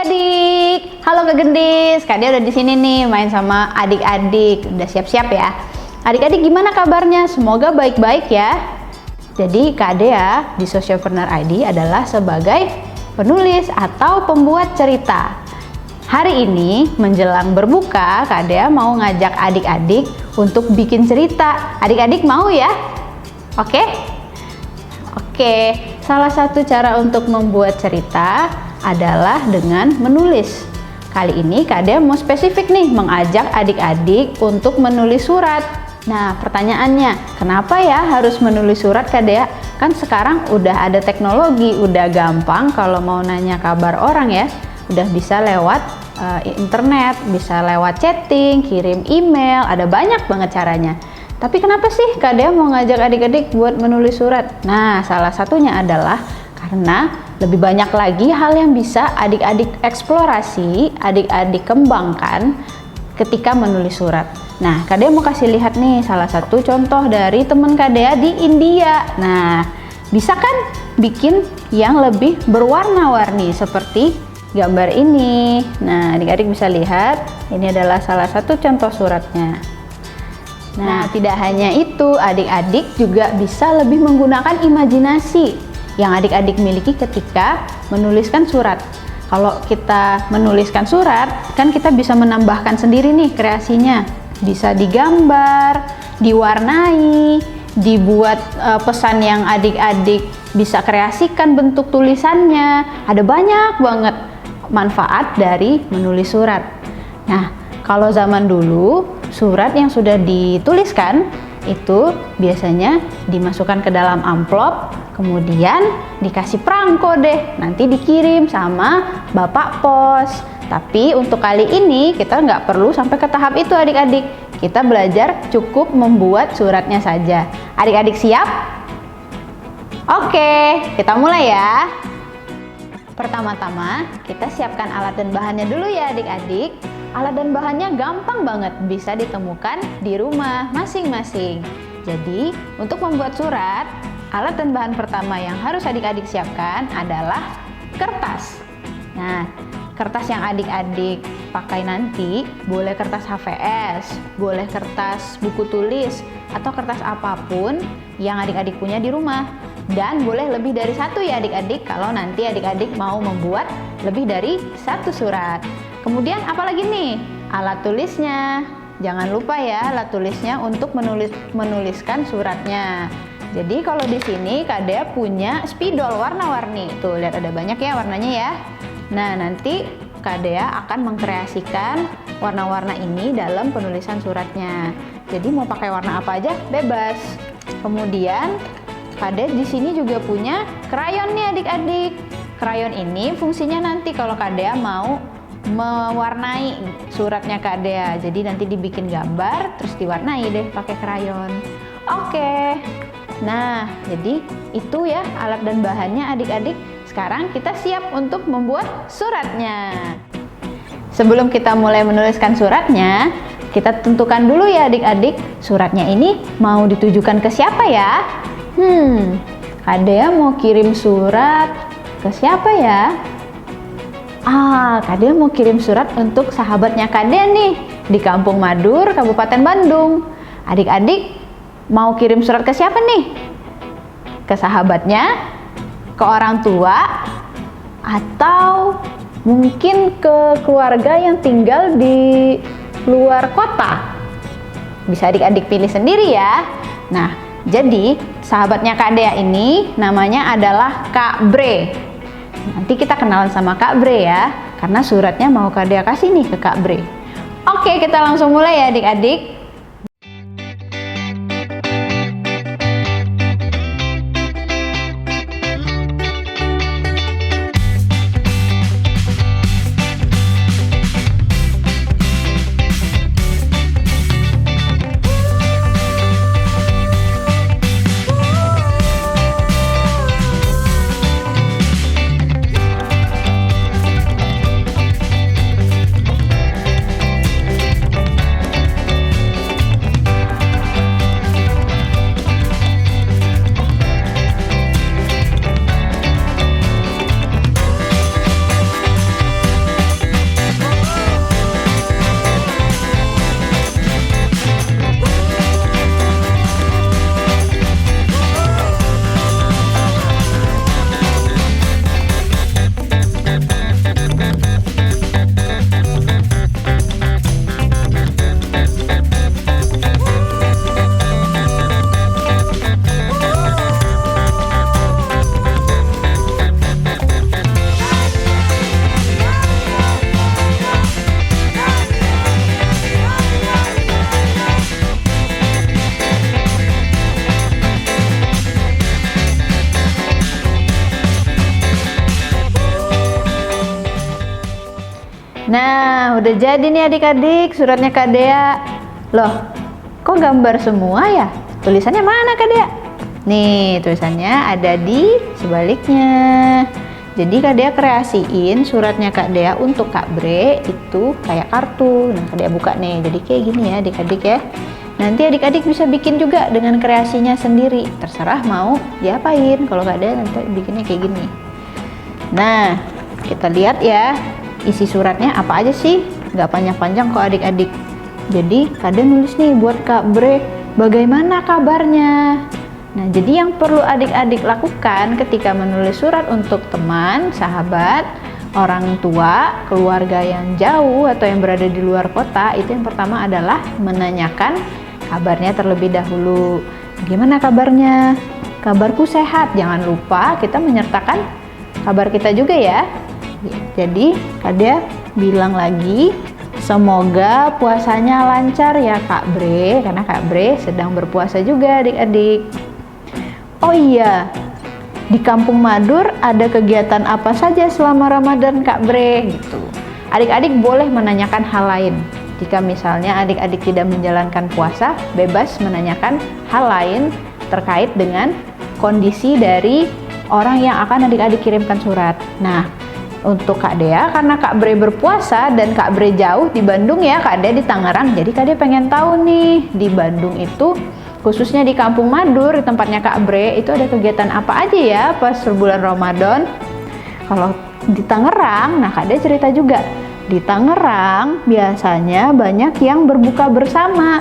adik-adik. Halo Kak Gendis, Kak Dia udah di sini nih main sama adik-adik. Udah siap-siap ya. Adik-adik gimana kabarnya? Semoga baik-baik ya. Jadi Kak Dea di Socialpreneur ID adalah sebagai penulis atau pembuat cerita. Hari ini menjelang berbuka, Kak Dea mau ngajak adik-adik untuk bikin cerita. Adik-adik mau ya? Oke? Oke, salah satu cara untuk membuat cerita adalah dengan menulis. Kali ini Kak Dea mau spesifik nih mengajak adik-adik untuk menulis surat. Nah, pertanyaannya, kenapa ya harus menulis surat Kak Dea? Kan sekarang udah ada teknologi, udah gampang kalau mau nanya kabar orang ya. Udah bisa lewat internet, bisa lewat chatting, kirim email, ada banyak banget caranya. Tapi kenapa sih Kak Dea mau ngajak adik-adik buat menulis surat? Nah, salah satunya adalah karena lebih banyak lagi hal yang bisa adik-adik eksplorasi, adik-adik kembangkan ketika menulis surat. Nah, Kak Dea mau kasih lihat nih salah satu contoh dari teman Kak Dea di India. Nah, bisa kan bikin yang lebih berwarna-warni seperti gambar ini. Nah, adik-adik bisa lihat, ini adalah salah satu contoh suratnya. Nah, tidak hanya itu, adik-adik juga bisa lebih menggunakan imajinasi yang adik-adik miliki ketika menuliskan surat. Kalau kita menuliskan surat, kan kita bisa menambahkan sendiri nih kreasinya. Bisa digambar, diwarnai, dibuat pesan yang adik-adik bisa kreasikan bentuk tulisannya. Ada banyak banget manfaat dari menulis surat. Nah, kalau zaman dulu, surat yang sudah dituliskan itu biasanya dimasukkan ke dalam amplop, kemudian dikasih perangko deh, nanti dikirim sama Bapak Pos. Tapi untuk kali ini kita nggak perlu sampai ke tahap itu adik-adik. Kita belajar cukup membuat suratnya saja. Adik-adik siap? Oke, kita mulai ya. Pertama-tama kita siapkan alat dan bahannya dulu ya adik-adik. Alat dan bahannya gampang banget, bisa ditemukan di rumah masing-masing. Jadi, untuk membuat surat, alat dan bahan pertama yang harus adik-adik siapkan adalah kertas. Nah, kertas yang adik-adik pakai nanti boleh kertas HVS, boleh kertas buku tulis, atau kertas apapun yang adik-adik punya di rumah. Dan boleh lebih dari satu ya adik-adik kalau nanti adik-adik mau membuat lebih dari satu surat. Kemudian apalagi nih? Alat tulisnya. Jangan lupa ya alat tulisnya untuk menuliskan suratnya. Jadi kalau di sini Kak Dea punya spidol warna-warni. Tuh lihat ada banyak ya warnanya ya. Nah, nanti Kak Dea akan mengkreasikan warna-warna ini dalam penulisan suratnya. Jadi mau pakai warna apa aja bebas. Kemudian Kak Dea di sini juga punya krayon nih adik-adik. Krayon ini fungsinya nanti kalau Kak Dea mau mewarnai suratnya Kak Dea. Jadi nanti dibikin gambar terus diwarnai deh pakai krayon. Oke. Nah, jadi itu ya alat dan bahannya adik-adik. Sekarang kita siap untuk membuat suratnya. Sebelum kita mulai menuliskan suratnya, kita tentukan dulu ya adik-adik, suratnya ini mau ditujukan ke siapa ya? Kak Dea mau kirim surat ke siapa ya? Kak Dea mau kirim surat untuk sahabatnya Kak Dea nih di Kampung Madur, Kabupaten Bandung. Adik-adik mau kirim surat ke siapa nih? Ke sahabatnya, ke orang tua, atau mungkin ke keluarga yang tinggal di luar kota? Bisa adik-adik pilih sendiri ya. Nah, jadi sahabatnya Kak Dea ini namanya adalah Kak Bre. Nanti kita kenalan sama Kak Bre ya, karena suratnya mau Kak Dea kasih nih ke Kak Bre. Oke, kita langsung mulai ya adik-adik. Nah, udah jadi nih adik-adik suratnya Kak Dea. Loh, kok gambar semua ya? Tulisannya mana Kak Dea? Nih, tulisannya ada di sebaliknya. Jadi Kak Dea kreasiin suratnya Kak Dea untuk Kak Bre itu kayak kartu. Nah, Kak Dea buka nih, jadi kayak gini ya adik-adik ya. Nanti adik-adik bisa bikin juga dengan kreasinya sendiri. Terserah mau diapain. Kalau Kak Dea nanti bikinnya kayak gini. Nah, kita lihat ya isi suratnya apa aja sih. Nggak panjang-panjang kok adik-adik. Jadi Kak Dea nulis nih buat Kak Bre, bagaimana kabarnya? Nah, jadi yang perlu adik-adik lakukan ketika menulis surat untuk teman, sahabat, orang tua, keluarga yang jauh atau yang berada di luar kota, itu yang pertama adalah menanyakan kabarnya terlebih dahulu. Gimana kabarnya? Kabarku sehat. Jangan lupa kita menyertakan kabar kita juga ya. Jadi Kak Dea bilang lagi, semoga puasanya lancar ya Kak Bre, karena Kak Bre sedang berpuasa juga adik-adik. Oh iya, di Kampung Madur ada kegiatan apa saja selama Ramadan Kak Bre? Gitu. Adik-adik boleh menanyakan hal lain. Jika misalnya adik-adik tidak menjalankan puasa, bebas menanyakan hal lain terkait dengan kondisi dari orang yang akan adik-adik kirimkan surat. Nah, untuk Kak Dea, karena Kak Bre berpuasa dan Kak Bre jauh di Bandung ya, Kak Dea di Tangerang, jadi Kak Dea pengen tahu nih, di Bandung itu, khususnya di Kampung Madur, di tempatnya Kak Bre, itu ada kegiatan apa aja ya pas bulan Ramadan. Kalau di Tangerang, nah Kak Dea cerita juga, di Tangerang biasanya banyak yang berbuka bersama.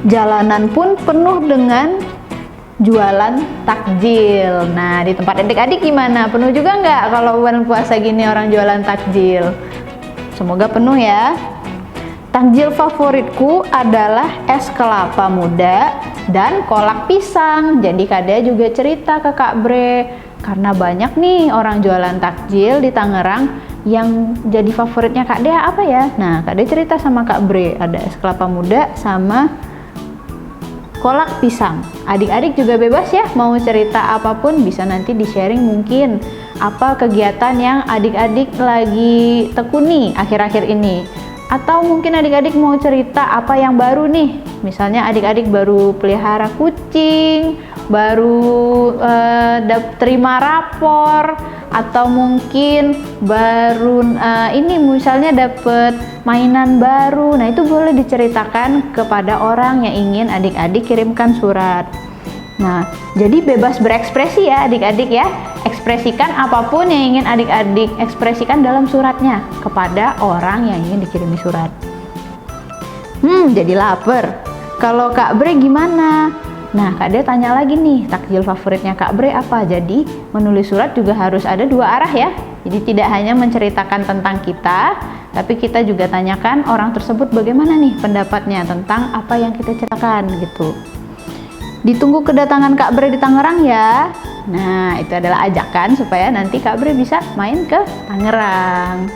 Jalanan pun penuh dengan jualan takjil. Nah, di tempat adik-adik gimana? Penuh juga nggak kalau bulan puasa gini orang jualan takjil? Semoga penuh ya. Takjil favoritku adalah es kelapa muda dan kolak pisang. Jadi Kak Dea juga cerita ke Kak Bre, karena banyak nih orang jualan takjil di Tangerang, yang jadi favoritnya Kak Dea apa ya? Nah, Kak Dea cerita sama Kak Bre, ada es kelapa muda sama kolak pisang. Adik-adik juga bebas ya, mau cerita apapun bisa nanti di-sharing mungkin apa kegiatan yang adik-adik lagi tekuni akhir-akhir ini. Atau mungkin adik-adik mau cerita apa yang baru nih. Misalnya adik-adik baru pelihara kucing, baru terima rapor, atau mungkin baru ini misalnya dapet mainan baru. Nah, itu boleh diceritakan kepada orang yang ingin adik-adik kirimkan surat. Nah, jadi bebas berekspresi ya adik-adik ya. Ekspresikan apapun yang ingin adik-adik ekspresikan dalam suratnya kepada orang yang ingin dikirimi surat. Jadi lapar. Kalau Kak Bre gimana? Nah, Kak Dea tanya lagi nih, takjil favoritnya Kak Bre apa? Jadi, menulis surat juga harus ada dua arah ya. Jadi, tidak hanya menceritakan tentang kita, tapi kita juga tanyakan orang tersebut bagaimana nih pendapatnya tentang apa yang kita ceritakan gitu. Ditunggu kedatangan Kak Bre di Tangerang ya. Nah, itu adalah ajakan supaya nanti Kak Bre bisa main ke Tangerang.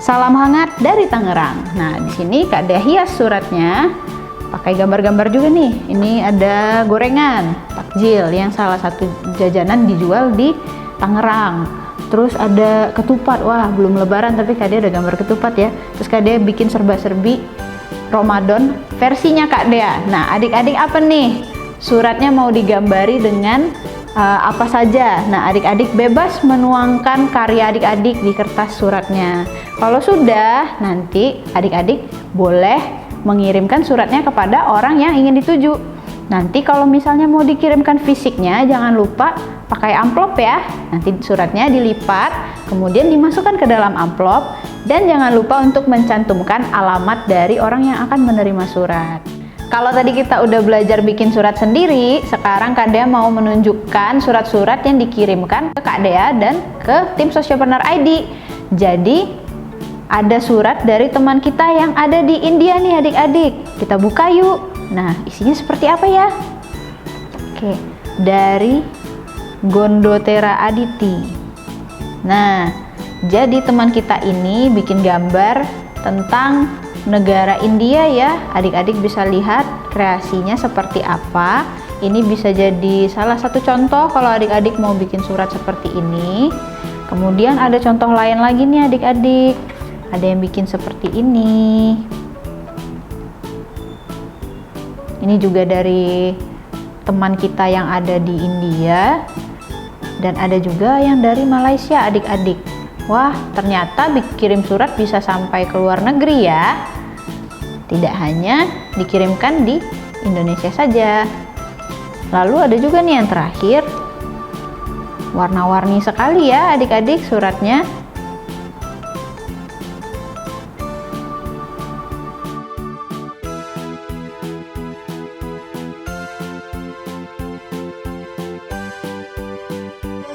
Salam hangat dari Tangerang. Nah, di sini Kak Dea hias suratnya pakai gambar-gambar juga nih. Ini ada gorengan, takjil yang salah satu jajanan dijual di Tangerang. Terus ada ketupat. Wah, belum lebaran tapi Kak Dea ada gambar ketupat ya. Terus Kak Dea bikin serba-serbi Ramadan versinya Kak Dea. Nah, adik-adik apa nih? Suratnya mau digambari dengan apa saja. Nah, adik-adik bebas menuangkan karya adik-adik di kertas suratnya. Kalau sudah, nanti adik-adik boleh mengirimkan suratnya kepada orang yang ingin dituju. Nanti kalau misalnya mau dikirimkan fisiknya, jangan lupa pakai amplop ya. Nanti suratnya dilipat, kemudian dimasukkan ke dalam amplop, dan jangan lupa untuk mencantumkan alamat dari orang yang akan menerima surat. Kalau tadi kita udah belajar bikin surat sendiri, sekarang Kak Dea mau menunjukkan surat-surat yang dikirimkan ke Kak Dea dan ke tim Sociopreneur ID. Jadi, ada surat dari teman kita yang ada di India nih adik-adik. Kita buka yuk. Nah, isinya seperti apa ya? Oke, dari Gondotera Aditi. Nah, jadi teman kita ini bikin gambar tentang negara India ya. Adik-adik bisa lihat kreasinya seperti apa. Ini bisa jadi salah satu contoh kalau adik-adik mau bikin surat seperti ini. Kemudian ada contoh lain lagi nih adik-adik. Ada yang bikin seperti ini. Ini juga dari teman kita yang ada di India. Dan ada juga yang dari Malaysia adik-adik. Wah, ternyata kirim surat bisa sampai ke luar negeri ya. Tidak hanya dikirimkan di Indonesia saja. Lalu ada juga nih yang terakhir. Warna-warni sekali ya adik-adik suratnya.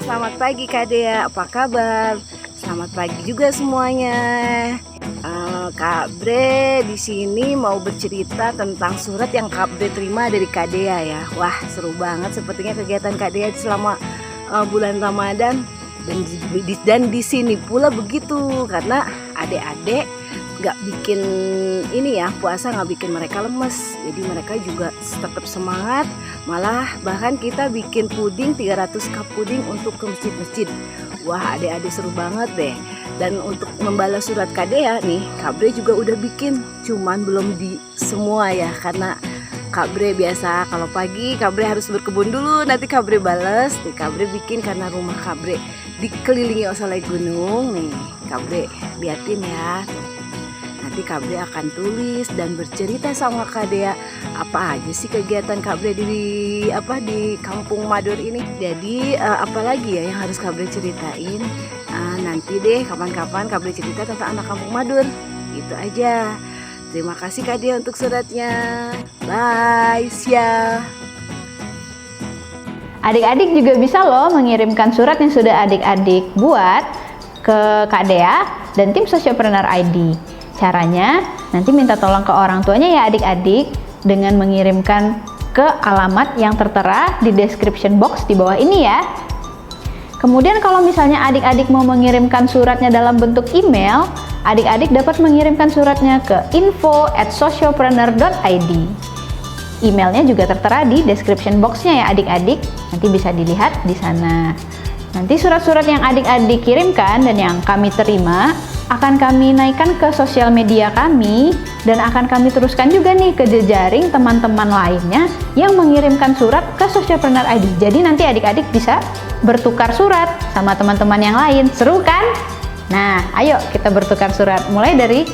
Selamat pagi Kak Dea, apa kabar? Selamat pagi juga semuanya. Kak Bre di sini mau bercerita tentang surat yang Kak Bre terima dari Kak Dea ya. Wah, seru banget sepertinya kegiatan Kak Dea selama bulan Ramadan, dan di sini pula begitu, karena adik-adik nggak bikin ini ya, puasa nggak bikin mereka lemes, jadi mereka juga tetap semangat. Malah bahkan kita bikin puding 300 cup puding untuk ke masjid-masjid. Wah, adik-adik seru banget deh. Dan untuk membalas surat Kak Dea nih, Kak Bre juga udah bikin, cuman belum di semua ya, karena Kak Bre biasa kalau pagi Kak Bre harus berkebun dulu, nanti Kak Bre bales. Nih Kak Bre bikin karena rumah Kak Bre dikelilingi oleh gunung nih. Kak Bre liatin ya. Nanti Kak Bre akan tulis dan bercerita sama Kak Dea apa aja sih kegiatan Kak Bre di Kampung Mador ini. Jadi apalagi ya yang harus Kak Bre ceritain. Nanti deh kapan-kapan Kak Bre cerita tentang anak Kampung Mador. Itu aja. Terima kasih Kak Dea untuk suratnya. Bye, Sia. Adik-adik juga bisa loh mengirimkan surat yang sudah adik-adik buat ke Kak Dea dan tim Sociopreneur ID. Caranya nanti minta tolong ke orang tuanya ya adik-adik dengan mengirimkan ke alamat yang tertera di description box di bawah ini ya. Kemudian kalau misalnya adik-adik mau mengirimkan suratnya dalam bentuk email, adik-adik dapat mengirimkan suratnya ke info@sociopreneur.id. Emailnya juga tertera di description boxnya ya adik-adik, nanti bisa dilihat di sana. Nanti surat-surat yang adik-adik kirimkan dan yang kami terima akan kami naikkan ke sosial media kami dan akan kami teruskan juga nih ke jejaring teman-teman lainnya yang mengirimkan surat ke Sociopreneur ID. Jadi nanti adik-adik bisa bertukar surat sama teman-teman yang lain. Seru kan? Nah, ayo kita bertukar surat mulai dari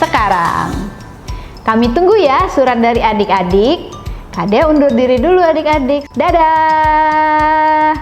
sekarang. Kami tunggu ya surat dari adik-adik. Kak Dea undur diri dulu adik-adik. Dadah!